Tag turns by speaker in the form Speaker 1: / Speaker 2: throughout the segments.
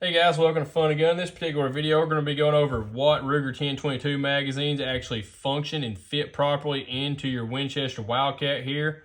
Speaker 1: Hey guys, welcome to FunNGun. In this particular video, we're going to be going over what Ruger 1022 magazines actually function and fit properly into your Winchester Wildcat here.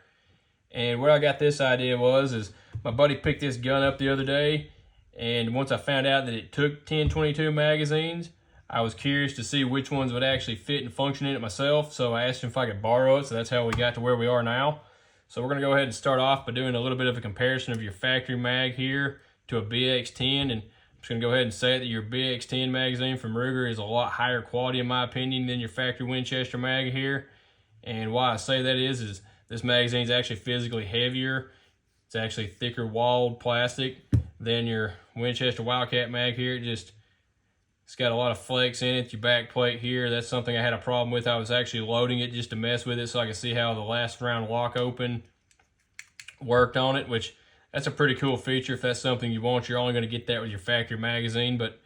Speaker 1: And where I got this idea is my buddy picked this gun up the other day, and once I found out that it took 1022 magazines, I was curious to see which ones would actually fit and function in it myself, so I asked him if I could borrow it, so that's how we got to where we are now. So we're going to go ahead and start off by doing a little bit of a comparison of your factory mag here to a BX10, and I'm just going to go ahead and say that your BX10 magazine from Ruger is a lot higher quality in my opinion than your factory Winchester mag here. And why I say that is this magazine is actually physically heavier. It's actually thicker walled plastic than your Winchester Wildcat mag here. It's got a lot of flex in it. Your back plate here, that's something I had a problem with. I was actually loading it just to mess with it so I could see how the last round lock open worked on it, which that's a pretty cool feature. If that's something you want, you're only going to get that with your factory magazine. But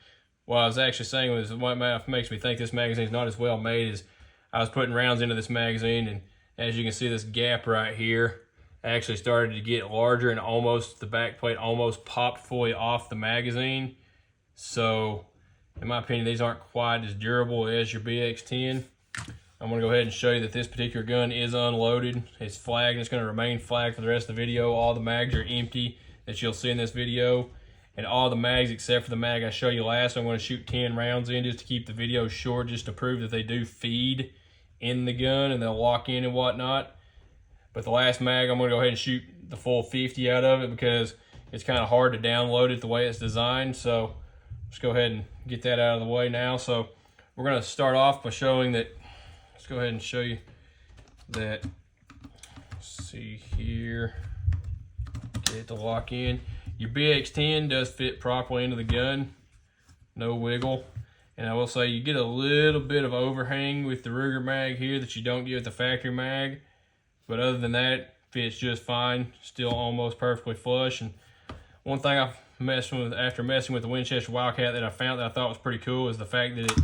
Speaker 1: what I was actually saying was what makes me think this magazine is not as well made is I was putting rounds into this magazine, and as you can see, this gap right here actually started to get larger, and the back plate almost popped fully off the magazine. So in my opinion, these aren't quite as durable as your BX10. I'm going to go ahead and show you that this particular gun is unloaded. It's flagged, and it's going to remain flagged for the rest of the video. All the mags are empty that you'll see in this video. And all the mags except for the mag I showed you last, I'm going to shoot 10 rounds in just to keep the video short, just to prove that they do feed in the gun and they'll lock in and whatnot. But the last mag, I'm going to go ahead and shoot the full 50 out of it because it's kind of hard to download it the way it's designed. So let's go ahead and get that out of the way now. So we're going to start off by showing that. Let's go ahead and show you that. Let's see here. Get it to lock in. Your BX10 does fit properly into the gun. No wiggle. And I will say you get a little bit of overhang with the Ruger mag here that you don't get with the factory mag. But other than that, fits just fine. Still almost perfectly flush. And one thing after messing with the Winchester Wildcat that I found that I thought was pretty cool is the fact that it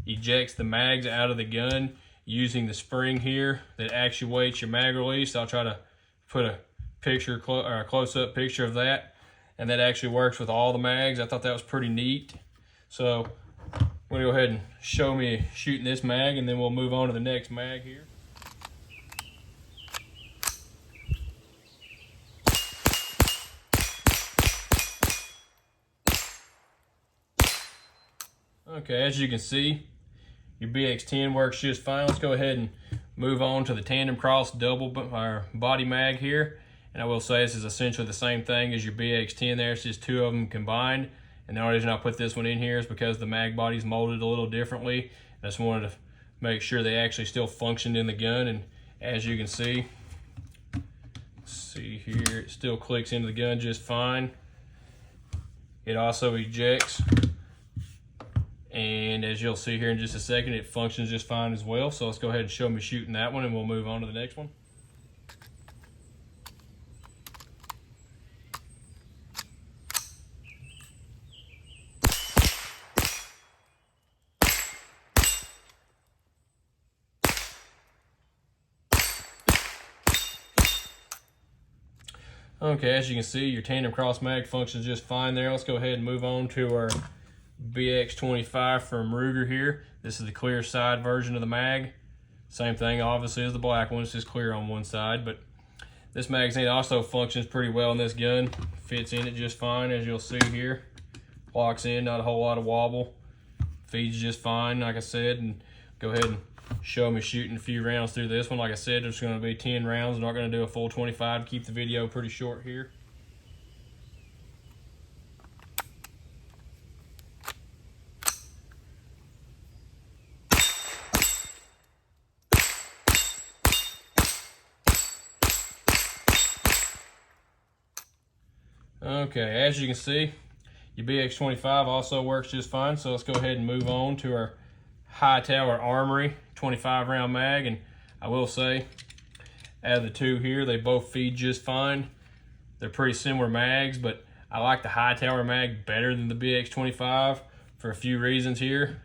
Speaker 1: ejects the mags out of the gun using the spring here that actuates your mag release. I'll try to put a picture or a close-up picture of that, and that actually works with all the mags. I thought that was pretty neat. So I'm going to go ahead and show me shooting this mag, and then we'll move on to the next mag here. Okay, as you can see, your BX10 works just fine. Let's go ahead and move on to the Tandem Cross double body mag here. And I will say this is essentially the same thing as your BX10 there. It's just two of them combined. And the only reason I put this one in here is because the mag body's molded a little differently. I just wanted to make sure they actually still functioned in the gun. And as you can see, here, it still clicks into the gun just fine. It also ejects. And as you'll see here in just a second, it functions just fine as well. So let's go ahead and show me shooting that one, and we'll move on to the next one. Okay, as you can see, your Tandem Cross mag functions just fine there. Let's go ahead and move on to our BX25 from Ruger here. This is the clear side version of the mag. Same thing obviously as the black one, it's just clear on one side, but this magazine also functions pretty well in this gun. Fits in it just fine, as you'll see here. Locks in, not a whole lot of wobble. Feeds just fine, like I said. And go ahead and show me shooting a few rounds through this one. Like I said, there's going to be 10 rounds. I'm not going to do a full 25 to keep the video pretty short here. Okay, as you can see, your BX25 also works just fine. So let's go ahead and move on to our Hightower Armory 25 round mag. And I will say, out of the two here, they both feed just fine. They're pretty similar mags, but I like the Hightower mag better than the BX25 for a few reasons here.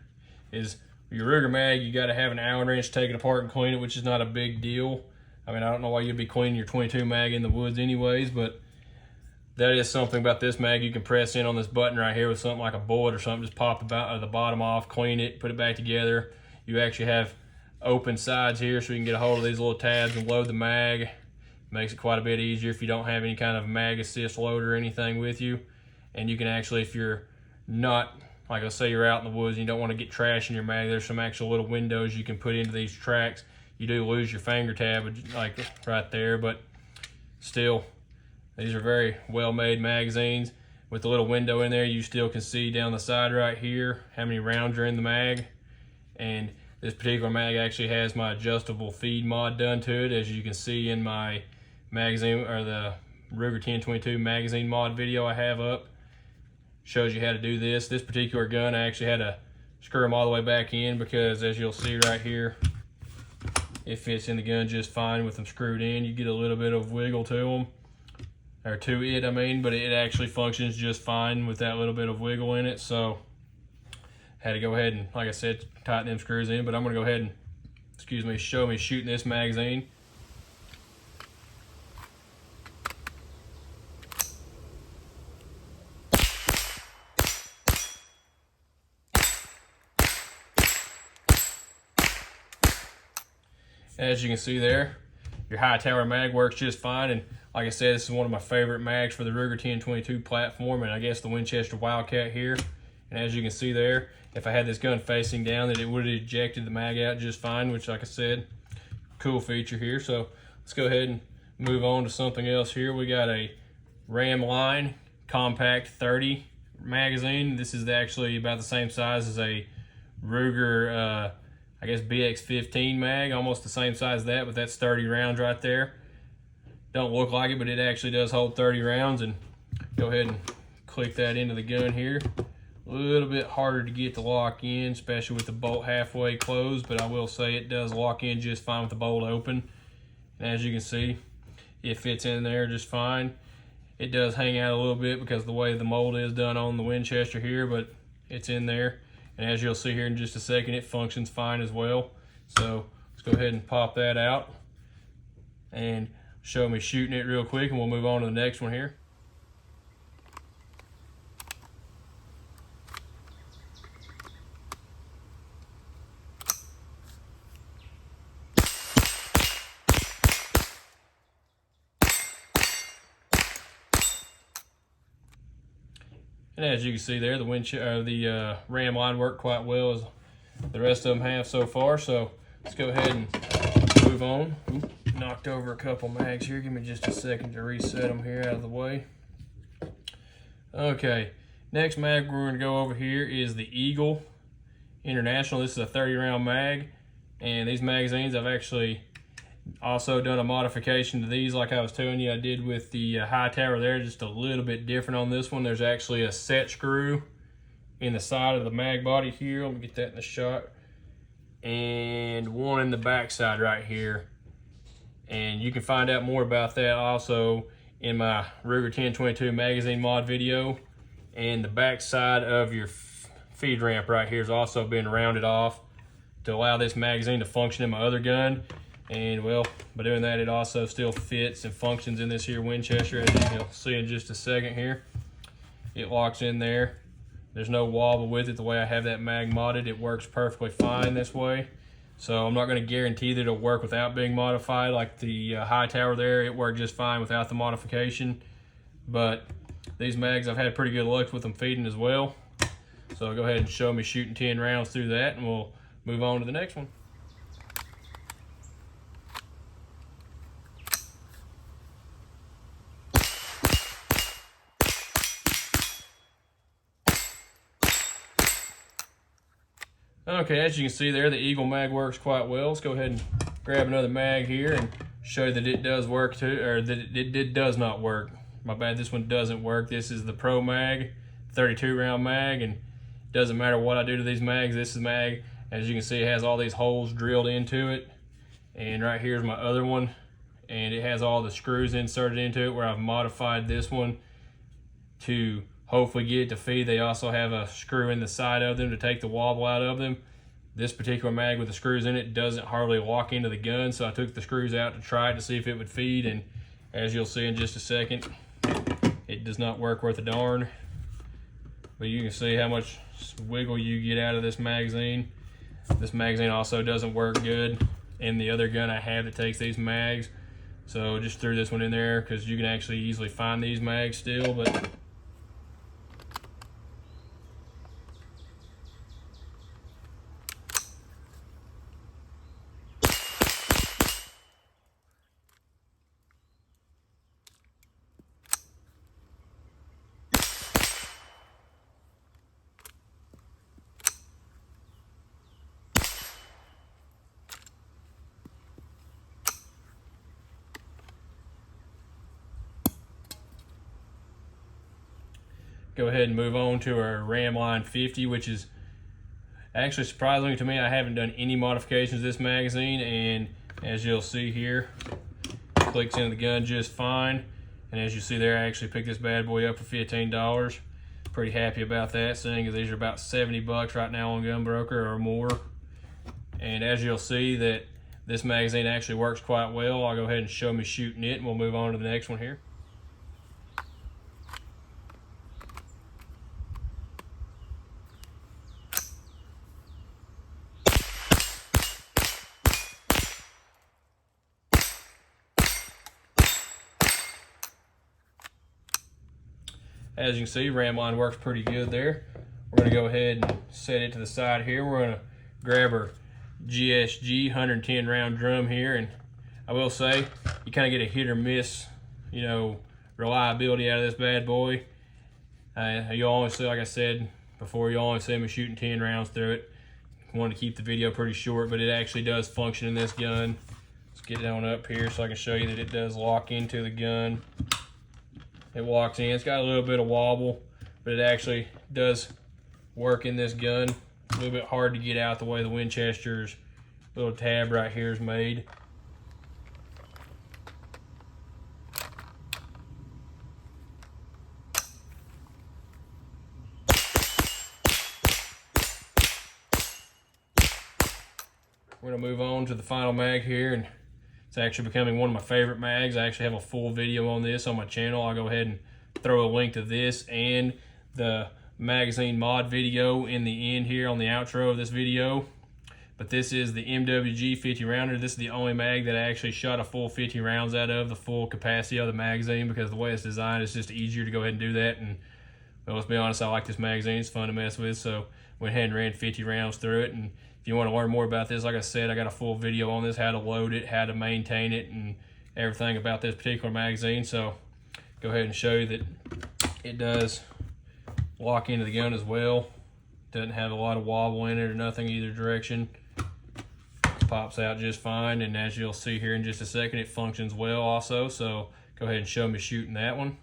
Speaker 1: Is your Ruger mag, you got to have an Allen wrench to take it apart and clean it, which is not a big deal. I mean, I don't know why you'd be cleaning your 22 mag in the woods anyways, but that is something about this mag. You can press in on this button right here with something like a bullet or something, just pop the bottom off, clean it, put it back together. You actually have open sides here so you can get a hold of these little tabs and load the mag. Makes it quite a bit easier if you don't have any kind of mag assist loader or anything with you. And you can actually, if you're not, like I say, you're out in the woods and you don't want to get trash in your mag, there's some actual little windows you can put into these tracks. You do lose your finger tab like right there, but still, these are very well-made magazines. With the little window in there, you still can see down the side right here how many rounds are in the mag. And this particular mag actually has my adjustable feed mod done to it, as you can see in my magazine, or the Ruger 1022 magazine mod video I have up. Shows you how to do this. This particular gun, I actually had to screw them all the way back in because, as you'll see right here, it fits in the gun just fine with them screwed in. You get a little bit of wiggle to them, or to it, I mean, but it actually functions just fine with that little bit of wiggle in it. So had to go ahead and, like I said, tighten them screws in. But I'm gonna go ahead and, show me shooting this magazine. As you can see there, your high tower mag works just fine. And like I said, this is one of my favorite mags for the Ruger 1022 platform, and I guess the Winchester Wildcat here. And as you can see there, if I had this gun facing down, that it would have ejected the mag out just fine, which, like I said, cool feature here. So let's go ahead and move on to something else here. We got a Ram Line Compact 30 magazine. This is actually about the same size as a Ruger, I guess, BX15 mag, almost the same size as that, but that's 30 rounds right there. Don't look like it, but it actually does hold 30 rounds. And go ahead and click that into the gun here. A little bit harder to get to lock in, especially with the bolt halfway closed, but I will say it does lock in just fine with the bolt open. And as you can see, it fits in there just fine. It does hang out a little bit because of the way the mold is done on the Winchester here, but it's in there. And as you'll see here in just a second, it functions fine as well. So let's go ahead and pop that out and show me shooting it real quick, and we'll move on to the next one here. And as you can see there, the Ram line worked quite well, as the rest of them have so far. So let's go ahead and move on. Ooh, knocked over a couple mags here. Give me just a second to reset them here out of the way. Okay, next mag we're going to go over here is the Eagle International. This is a 30 round mag, and these magazines, I've actually also done a modification to these, like I was telling you I did with the high tower there, just a little bit different on this one. There's actually a set screw in the side of the mag body here. Let me get that in the shot. And one in the back side right here. And you can find out more about that also in my Ruger 1022 magazine mod video. And the back side of your feed ramp right here has also been rounded off to allow this magazine to function in my other gun. And well, by doing that, it also still fits and functions in this here Winchester, as you'll see in just a second here. It locks in there. There's no wobble with it. The way I have that mag modded, it works perfectly fine this way. So I'm not going to guarantee that it'll work without being modified. Like the high tower there, it worked just fine without the modification. But these mags, I've had pretty good luck with them feeding as well. So I'll go ahead and show me shooting 10 rounds through that, and we'll move on to the next one. Okay, as you can see there, the Eagle mag works quite well. Let's go ahead and grab another mag here and show you that it does work too, or that it does not work. My bad, this one doesn't work. This is the Pro mag, 32 round mag, and it doesn't matter what I do to these mags. This is mag, as you can see, it has all these holes drilled into it. And right here's my other one, and it has all the screws inserted into it, where I've modified this one to hopefully get it to feed. They also have a screw in the side of them to take the wobble out of them. This particular mag with the screws in it doesn't hardly lock into the gun, so I took the screws out to try it to see if it would feed, and as you'll see in just a second, it does not work worth a darn. But you can see how much wiggle you get out of this magazine. This magazine also doesn't work good in the other gun I have that takes these mags. So just threw this one in there because you can actually easily find these mags still. But go ahead and move on to our Ramline 50, which is actually surprisingly to me, I haven't done any modifications to this magazine, and as you'll see here, it clicks into the gun just fine. And as you see there, I actually picked this bad boy up for $15. Pretty happy about that, seeing as these are about 70 bucks right now on Gunbroker or more. And as you'll see that this magazine actually works quite well. I'll go ahead and show me shooting it, and we'll move on to the next one here. As you can see, Ramline works pretty good there. We're going to go ahead and set it to the side here. We're going to grab our GSG 110 round drum here, and I will say you kind of get a hit or miss, you know, reliability out of this bad boy. You'll only see, like I said before, you'll only see me shooting 10 rounds through it. I wanted to keep the video pretty short, but it actually does function in this gun. Let's get it on up here so I can show you that it does lock into the gun. It walks in. It's got a little bit of wobble, but it actually does work in this gun. A little bit hard to get out the way the Winchester's little tab right here is made. We're going to move on to the final mag here, and it's actually becoming one of my favorite mags. I actually have a full video on this on my channel. I'll go ahead and throw a link to this and the magazine mod video in the end here on the outro of this video. But this is the MWG 50 rounder. This is the only mag that I actually shot a full 50 rounds out of, the full capacity of the magazine, because the way it's designed, it's just easier to go ahead and do that. And well, let's be honest, I like this magazine. It's fun to mess with, so went ahead and ran 50 rounds through it. And if you want to learn more about this, like I said, I got a full video on this, how to load it, how to maintain it, and everything about this particular magazine. So go ahead and show you that it does lock into the gun as well. Doesn't have a lot of wobble in it or nothing either direction. Pops out just fine, and as you'll see here in just a second, it functions well also. So go ahead and show me shooting that one.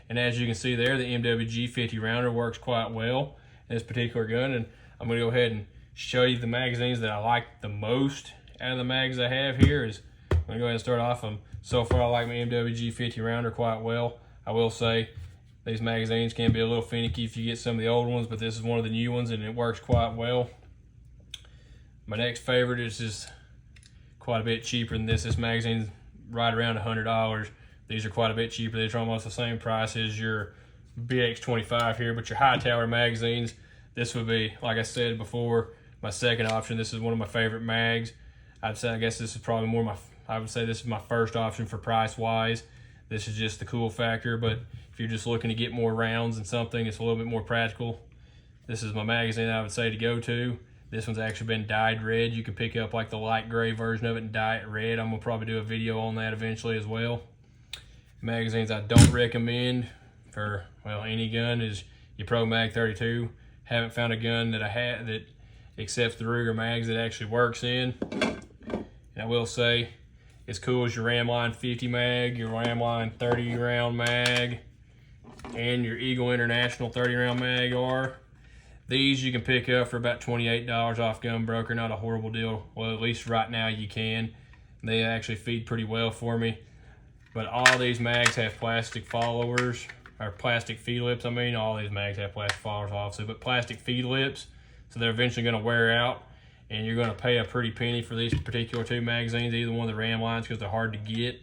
Speaker 1: And as you can see there, the MWG 50 rounder works quite well in this particular gun. And I'm going to go ahead and show you the magazines that I like the most out of the mags I have here. I'm going to go ahead and start off. So far, I like my MWG 50 rounder quite well. I will say these magazines can be a little finicky if you get some of the old ones, but this is one of the new ones and it works quite well. My next favorite is just quite a bit cheaper than this. This magazine's right around $100. These are quite a bit cheaper. These are almost the same price as your BX25 here, but your Hightower magazines, this would be, like I said before, my second option. This is one of my favorite mags. I guess this is probably more I would say this is my first option for price wise. This is just the cool factor, but if you're just looking to get more rounds and something, it's a little bit more practical. This is my magazine I would say to go to. This one's actually been dyed red. You can pick up like the light gray version of it and dye it red. I'm gonna probably do a video on that eventually as well. Magazines I don't recommend for, well, any gun is your Pro Mag 32. Haven't found a gun that that accepts the Ruger mags that actually works in. And I will say, as cool as your Ramline 50 mag, your Ramline 30 round mag, and your Eagle International 30 round mag are, these you can pick up for about $28 off Gunbroker. Not a horrible deal. Well, at least right now you can. They actually feed pretty well for me. But all these mags have plastic followers, or plastic feed lips. I mean, all these mags have plastic followers obviously, but plastic feed lips. So they're eventually going to wear out, and you're going to pay a pretty penny for these particular two magazines, either one of the Ramlines, because they're hard to get.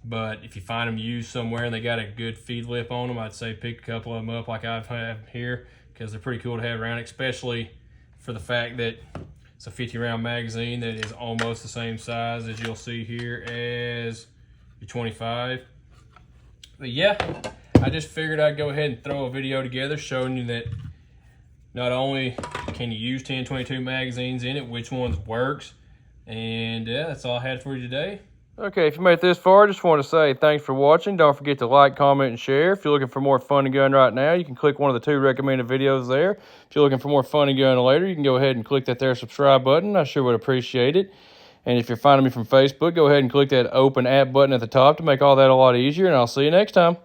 Speaker 1: But if you find them used somewhere and they got a good feed lip on them, I'd say pick a couple of them up like I have here, because they're pretty cool to have around, especially for the fact that it's a 50 round magazine that is almost the same size as you'll see here as your 25. But yeah, I just figured I'd go ahead and throw a video together showing you that not only can you use 10/22 magazines in it, which ones works, and yeah, that's all I had for you today. Okay, if you made it this far, I just want to say thanks for watching. Don't forget to like, comment, and share. If you're looking for more FunNGun right now, you can click one of the 2 recommended videos there. If you're looking for more FunNGun later, you can go ahead and click that there subscribe button. I sure would appreciate it. And if you're finding me from Facebook, go ahead and click that open app button at the top to make all that a lot easier, and I'll see you next time.